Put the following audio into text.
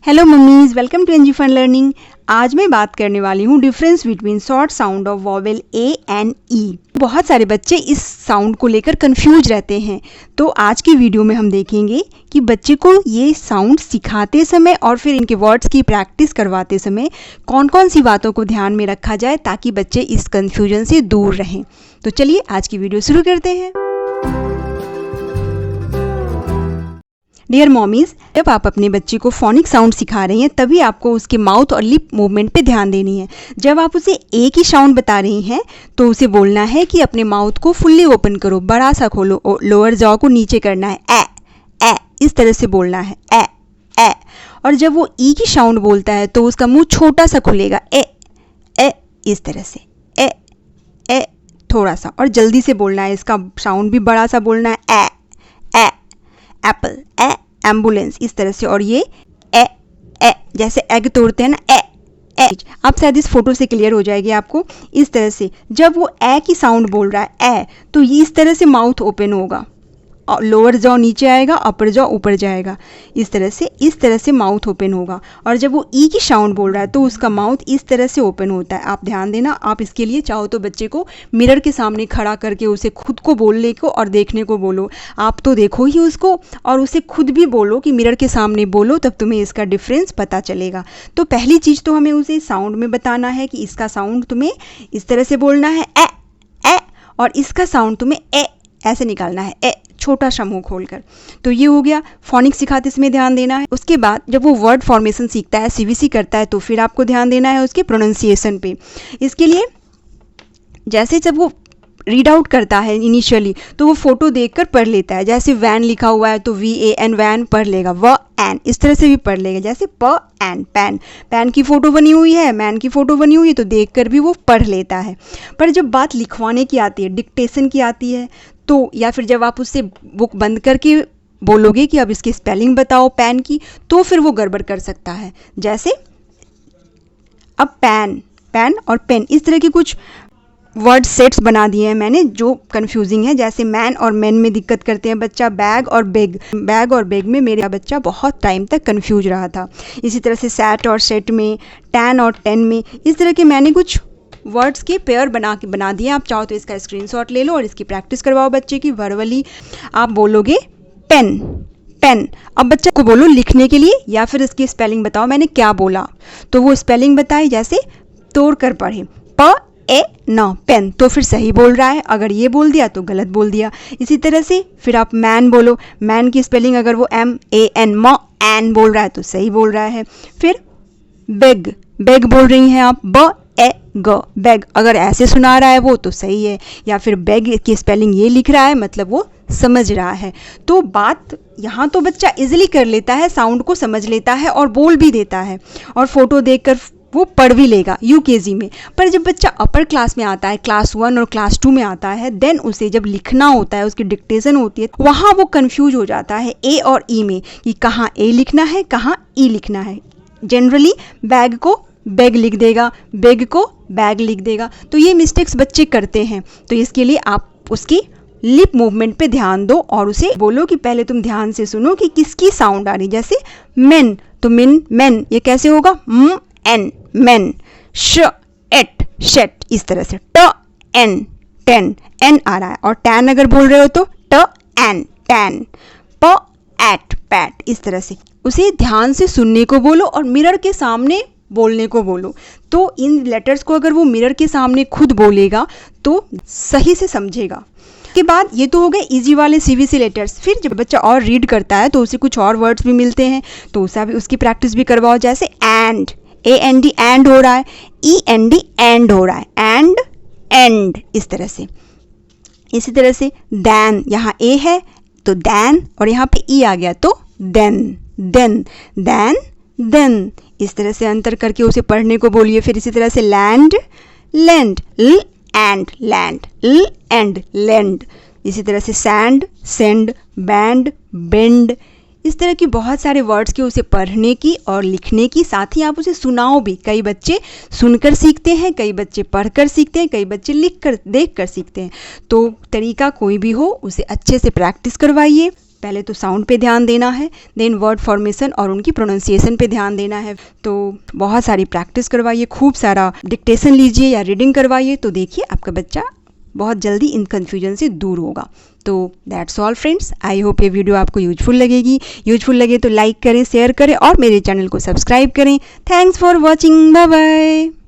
Hello mummies, welcome to NG fun learning. आज मैं बात करने वाली हूँ difference between short sound of vowel A and E. बहुत सारे बच्चे इस साउंड को लेकर कंफ्यूज रहते हैं, तो आज की वीडियो में हम देखेंगे कि बच्चे को ये साउंड सिखाते समय और फिर इनके वर्ड्स की प्रैक्टिस करवाते समय कौन कौन सी बातों को ध्यान में रखा जाए ताकि बच्चे इस कंफ्यूजन से दूर रहें। तो चलिए आज की वीडियो शुरू करते हैं। डियर मॉमीज, जब आप अपने बच्चे को फोनिक साउंड सिखा रही हैं तभी आपको उसके माउथ और लिप मूवमेंट पे ध्यान देनी है। जब आप उसे एक ही साउंड बता रही हैं तो उसे बोलना है कि अपने माउथ को फुल्ली ओपन करो, बड़ा सा खोलो, लोअर जॉ को नीचे करना है, ए इस तरह से बोलना है, ए। और जब वो ई की साउंड बोलता है तो उसका मुंह छोटा सा खुलेगा, ए इस तरह से, ए थोड़ा सा, और जल्दी से बोलना है, इसका साउंड भी बड़ा सा बोलना है, ए एप्पल, एम्बुलेंस इस तरह से। और ये ए जैसे एग तोड़ते हैं ना, ए। आप शायद इस फोटो से क्लियर हो जाएगी आपको। इस तरह से जब वो ए की साउंड बोल रहा है, ए, तो ये इस तरह से माउथ ओपन होगा, लोअर जॉ नीचे आएगा, अपर जॉ ऊपर जाएगा, इस तरह से माउथ ओपन होगा। और जब वो ई की साउंड बोल रहा है तो उसका माउथ इस तरह से ओपन होता है। आप ध्यान देना। आप इसके लिए चाहो तो बच्चे को मिरर के सामने खड़ा करके उसे खुद को बोलने को और देखने को बोलो। आप तो देखो ही उसको और उसे खुद भी बोलो कि मिरर के सामने बोलो, तब तुम्हें इसका डिफरेंस पता चलेगा। तो पहली चीज़ तो हमें उसे साउंड में बताना है कि इसका साउंड तुम्हें इस तरह से बोलना है, ए, और इसका साउंड तुम्हें ए ऐसे निकालना है, ए, छोटा सा मुंह खोलकर। तो ये हो गया। फोनिक्स सिखाते इसमें ध्यान देना है। उसके बाद जब वो वर्ड फॉर्मेशन सीखता है, सीवीसी करता है, तो फिर आपको ध्यान देना है उसके प्रोनाउंसिएशन पे। इसके लिए जैसे जब वो रीड आउट करता है इनिशियली तो वो फोटो देखकर पढ़ लेता है। जैसे वैन लिखा हुआ है तो VAN वैन पढ़ लेगा, व एन इस तरह से भी पढ़ लेगा। जैसे प एन पैन, पैन की फ़ोटो बनी हुई है, मैन की फ़ोटो बनी हुई है, तो देखकर भी वो पढ़ लेता है। पर जब बात लिखवाने की आती है, डिक्टेशन की आती है, तो या फिर जब आप उससे बुक बंद करके बोलोगे कि अब इसकी स्पेलिंग बताओ पैन की, तो फिर वो गड़बड़ कर सकता है। जैसे अब पैन और पेन इस तरह के कुछ वर्ड सेट्स बना दिए हैं मैंने जो कंफ्यूजिंग है। जैसे मैन और मेन में दिक्कत करते हैं बच्चा, बैग और बेग में मेरा बच्चा बहुत टाइम तक कंफ्यूज रहा था। इसी तरह से सैट और सेट में, टैन और टेन में, इस तरह के मैंने कुछ वर्ड्स के पेयर बना दिए। आप चाहो तो इसका स्क्रीनशॉट ले लो और इसकी प्रैक्टिस करवाओ बच्चे की। वर्बली आप बोलोगे पेन। अब बच्चे को बोलो लिखने के लिए या फिर इसकी स्पेलिंग बताओ मैंने क्या बोला, तो वो स्पेलिंग बताए। जैसे तोड़ कर पढ़े, न पेन, तो फिर सही बोल रहा है। अगर ये बोल दिया तो गलत बोल दिया। इसी तरह से फिर आप मैन बोलो, मैन की स्पेलिंग अगर वो MAN एन बोल रहा है तो सही बोल रहा है। फिर बेग बोल रही हैं आप, बैग, अगर ऐसे सुना रहा है वो तो सही है। या फिर बैग की स्पेलिंग ये लिख रहा है, मतलब वो समझ रहा है। तो बात यहाँ तो बच्चा इजीली कर लेता है, साउंड को समझ लेता है और बोल भी देता है, और फोटो देखकर वो पढ़ भी लेगा UKG में। पर जब बच्चा अपर क्लास में आता है, क्लास 1 और क्लास 2 में आता है, देन उसे जब लिखना होता है, उसकी डिक्टेशन होती है, वहाँ वो कंफ्यूज हो जाता है A और E में कि कहाँ A लिखना है, कहाँ E लिखना है। जनरली बैग को बैग लिख देगा, बैग को बैग लिख देगा। तो ये मिस्टेक्स बच्चे करते हैं। तो इसके लिए आप उसकी लिप मूवमेंट पे ध्यान दो और उसे बोलो कि पहले तुम ध्यान से सुनो कि किसकी साउंड आ रही। जैसे मेन, तो मेन ये कैसे होगा, एन मेन, शेट इस तरह से, टेन एन आ रहा है। और टैन अगर बोल रहे हो तो टैन, पैट इस तरह से। उसे ध्यान से सुनने को बोलो और मिरर के सामने बोलने को बोलो। तो इन लेटर्स को अगर वो मिरर के सामने खुद बोलेगा तो सही से समझेगा। के बाद ये तो हो गए इजी वाले CVC लेटर्स। फिर जब बच्चा और रीड करता है तो उसे कुछ और वर्ड्स भी मिलते हैं, तो उसकी प्रैक्टिस भी करवाओ। जैसे एंड, AND एंड हो रहा है, END एंड हो रहा है, एंड इस तरह से। इसी तरह से दैन, यहाँ A है तो दैन, और यहाँ पे E आ गया तो देन इस तरह से अंतर करके उसे पढ़ने को बोलिए। फिर इसी तरह से लैंड, लैंड, इसी तरह से सैंड, सेंड, बैंड, बेंड, इस तरह की बहुत सारे वर्ड्स की उसे पढ़ने की और लिखने की। साथ ही आप उसे सुनाओ भी। कई बच्चे सुनकर सीखते हैं, कई बच्चे पढ़कर सीखते हैं, कई बच्चे लिखकर देखकर सीखते हैं। तो तरीका कोई भी हो, उसे अच्छे से प्रैक्टिस करवाइए। पहले तो साउंड पे ध्यान देना है, देन वर्ड फॉर्मेशन और उनकी प्रोनाउंसिएशन पे ध्यान देना है। तो बहुत सारी प्रैक्टिस करवाइए, खूब सारा डिक्टेशन लीजिए या रीडिंग करवाइए, तो देखिए आपका बच्चा बहुत जल्दी इन कन्फ्यूजन से दूर होगा। तो that's all friends, I hope ये वीडियो आपको यूजफुल लगेगी। यूजफुल लगे तो लाइक करें, शेयर करें और मेरे चैनल को सब्सक्राइब करें। Thanks for watching, bye bye.